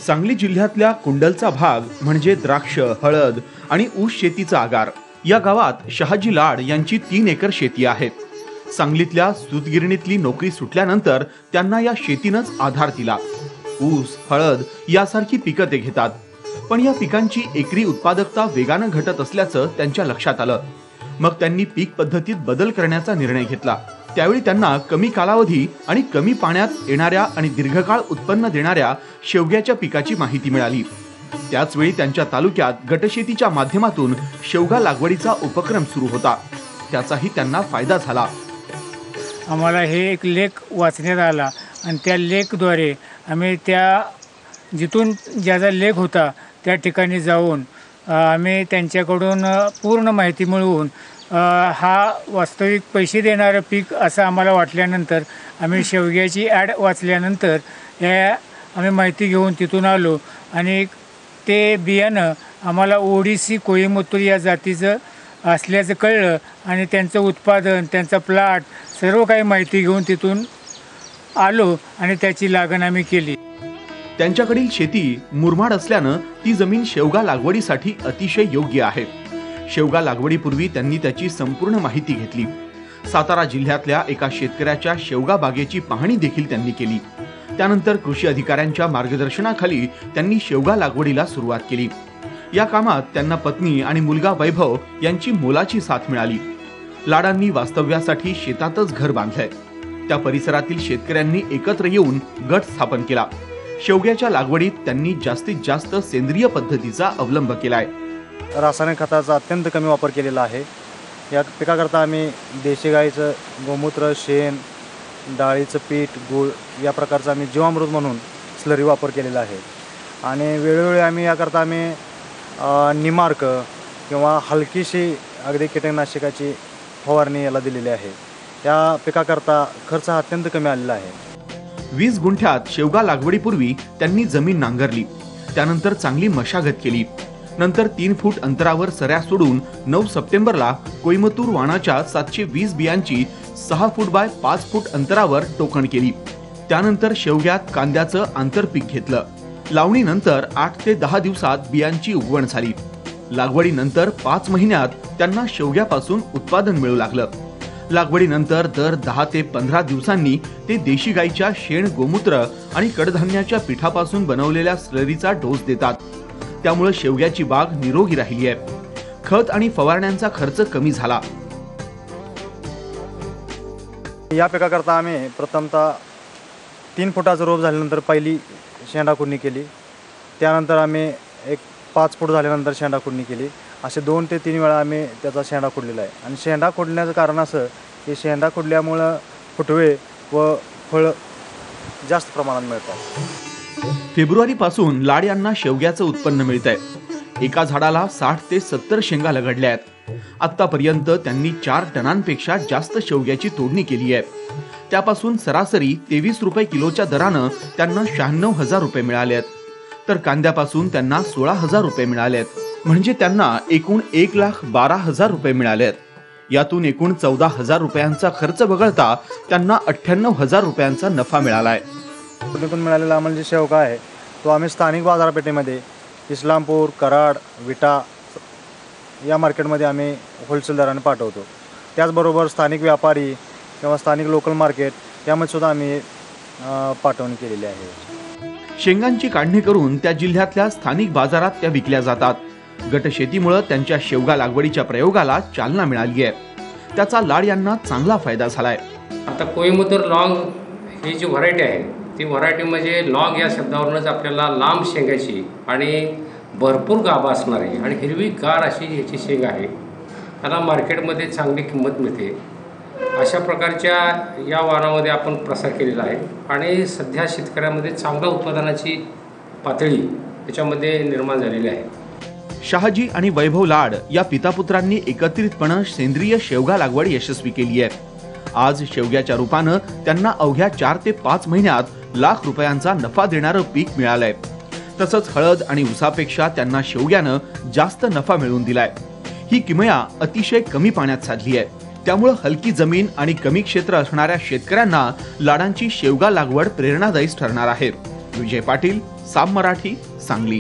सांगली जिल्ह्यातल्या कुंडलचा भाग म्हणजे द्राक्ष, हळद आणि ऊस शेतीचा आगार। या गावात शहाजी लाड यांची 3 एकर शेती आहे। सांगलीतल्या सूतगिरणीतली नोकरी सुटल्यानंतर त्यांना या शेतीनंच आधार दिला। ऊस, हळद यासारखी पिकं ते घेतात, पण या पिकांची एकरी उत्पादकता वेगानं घटत असल्याचं त्यांच्या लक्षात आलं। मग त्यांनी पीक पद्धतीत बदल करण्याचा निर्णय घेतला। त्यावेळी त्यांना कमी कालावधी आणि कमी पाण्यात येणाऱ्या आणि दीर्घकाळ उत्पन्न देणाऱ्या शेवग्याच्या पिकाची माहिती मिळाली। त्याच वेळी त्यांच्या तालुक्यात गटशेतीच्या माध्यमातून शेवगा लागवडीचा उपक्रम सुरू होता। त्याचाही त्यांना फायदा झाला। आम्हाला हे एक लेख वाचण्यात आला आणि त्या लेखद्वारे आम्ही त्या जिथून ज्याचा लेख होता त्या ठिकाणी जाऊन आम्ही त्यांच्याकडून पूर्ण माहिती मिळवून हा वास्तविक पैसे देणारं पीक असं आम्हाला वाटल्यानंतर आम्ही शेवग्याची ॲड वाचल्यानंतर आम्ही माहिती घेऊन तिथून आलो आणि ते बियाणं आम्हाला ओडिसी कोईमुत्तूर या जातीचं असल्याचं कळलं आणि त्यांचं उत्पादन, त्यांचा प्लॉट सर्व काही माहिती घेऊन तिथून आलो आणि त्याची लागण आम्ही केली। त्यांच्याकडील शेती मुरमाड असल्यानं ती जमीन शेवगा लागवडीसाठी अतिशय योग्य आहे। शेवगा लागवडीपूर्वी त्यांनी त्याची संपूर्ण माहिती घेतली। सातारा जिल्ह्यातल्या एका शेतकऱ्याच्या शेवगा बागेची पाहणी देखील त्यांनी केली। त्यानंतर कृषी अधिकाऱ्यांच्या मार्गदर्शनाखाली त्यांनी शेवगा लागवडीला सुरुवात केली। या कामात त्यांना पत्नी आणि मुलगा वैभव यांची मोलाची साथ मिळाली। लाडांनी वास्तव्यासाठी शेतातच घर बांधलंय। त्या परिसरातील शेतकऱ्यांनी एकत्र येऊन गट स्थापन केला। शेवग्याच्या लागवडीत त्यांनी जास्तीत जास्त सेंद्रिय पद्धतीचा अवलंब केलाय। रासायनिक खताचा अत्यंत कमी वापर केलेला आहे। या पिकाकरता आम्ही देशी गाईचं गोमूत्र, शेण, डाळीचं पीठ, गूळ या प्रकारचा आम्ही जीवामृत म्हणून स्लरी वापर केलेला आहे। आणि वेळोवेळी आम्ही याकरता आम्ही निमार्क किंवा हलकीशी अगदी कीटकनाशकाची फवारणी याला दिलेली आहे। या पिकाकरता खर्च हा अत्यंत कमी आलेला आहे। 20 गुंठ्यात शेवगा लागवडीपूर्वी त्यांनी जमीन नांगरली, त्यानंतर चांगली मशागत केली। नंतर 3 फूट अंतरावर सऱ्या सोडून 9 सप्टेंबरला कोईमुत्तूर वाणाच्या 720 बियांची 6 फूट बाय 5 फूट अंतरावर टोकण केली। त्यानंतर शेवग्यात कांद्याचं आंतरपीक घेतलं। लावणीनंतर 8 ते 10 दिवसात बियांची उगवण झाली। लागवडीनंतर 5 महिन्यात त्यांना शेवग्यापासून उत्पादन मिळू लागलं। लागवडीनंतर दर 10 ते 15 दिवसांनी ते देशी गाईच्या शेण, गोमूत्र आणि कडधान्याच्या पिठापासून बनवलेल्या स्लरीचा डोस देतात। त्यामुळे शेवग्याची बाग निरोगी राहिली आहे। खत आणि फवारण्यांचा खर्च कमी झाला। या पिकाकरता आम्ही प्रथमतः 3 फुटाचं रोप झाल्यानंतर पहिली शेंडा खुडणी केली। त्यानंतर आम्ही एक 5 फूट झाल्यानंतर शेंडा खुडणी केली। असे 2 ते 3 वेळा आम्ही त्याचा शेंडा खुडलेला आहे। आणि शेंडा खुडण्याचं कारण असं की शेंडा खुडल्यामुळं फुटवे व फळ जास्त प्रमाणात मिळतात। फेब्रुवारीपासून लाड यांना शेवग्याचं उत्पन्न मिळतंय। एका झाडाला 60 ते 70 शेंगा लगडल्या आहेत। आतापर्यंत त्यांनी 4 टनांपेक्षा जास्त शेवग्याची तोडणी केली आहे। त्यापासून सरासरी 23 रुपये किलोच्या दरानं त्यांना 96,000 रुपये मिळाले आहेत, तर कांद्यापासून त्यांना 16,000 रुपये मिळाले आहेत। म्हणजे त्यांना एकूण 1,12,000 रुपये मिळाले आहेत। यातून एकूण 14,000 रुपयांचा खर्च वगळता त्यांना 98,000 रुपयांचा नफा मिळालाय। मिळालेला आम्हाला जे शेवगा आहे तो आम्ही स्थानिक बाजारपेठेमध्ये इस्लामपूर, कराड, विटा या मार्केटमध्ये आम्ही होलसेल दराने पाठवतो। त्याचबरोबर स्थानिक व्यापारी किंवा स्थानिक लोकल मार्केट यामध्ये सुद्धा आम्ही पाठवणी केलेली आहे। शेंगांची काढणी करून त्या जिल्ह्यातल्या स्थानिक बाजारात त्या विकल्या जातात। गटशेतीमुळे त्यांच्या शेवगा लागवडीच्या प्रयोगाला चालना मिळाली आहे। त्याचा लाड यांना चांगला फायदा झालाय। आता कोईमुत्तूर लॉंग ही जी व्हरायटी आहे ती व्हरायटी म्हणजे लॉंग या शब्दावरूनच आपल्याला लांब शेंगाची आणि भरपूर गाभा असणारी आणि हिरवी गार अशी ह्याची शेंग आहे। त्याला मार्केटमध्ये चांगली किंमत मिळते। अशा प्रकारच्या या वाणामध्ये आपण प्रसार केलेला आहे आणि सध्या शेतकऱ्यांमध्ये चांगल्या उत्पादनाची पातळी त्याच्यामध्ये निर्माण झालेली आहे। शहाजी आणि वैभव लाड या पितापुत्रांनी एकत्रितपणे सेंद्रिय शेवगा लागवड यशस्वी केली आहे। आज शेवग्याच्या रूपानं त्यांना अवघ्या 4 ते 5 महिन्यात लाख रुपयांचा नफा देणारं पीक मिळालंय। तसंच हळद आणि ऊसापेक्षा त्यांना शेवग्यानं जास्त नफा मिळवून दिलाय। ही किमया अतिशय कमी पाण्यात साधली आहे। त्यामुळे हलकी जमीन आणि कमी क्षेत्र असणाऱ्या शेतकऱ्यांना लाडांची शेवगा लागवड प्रेरणादायी ठरणार आहे। विजय पाटील, साम मराठी, सांगली.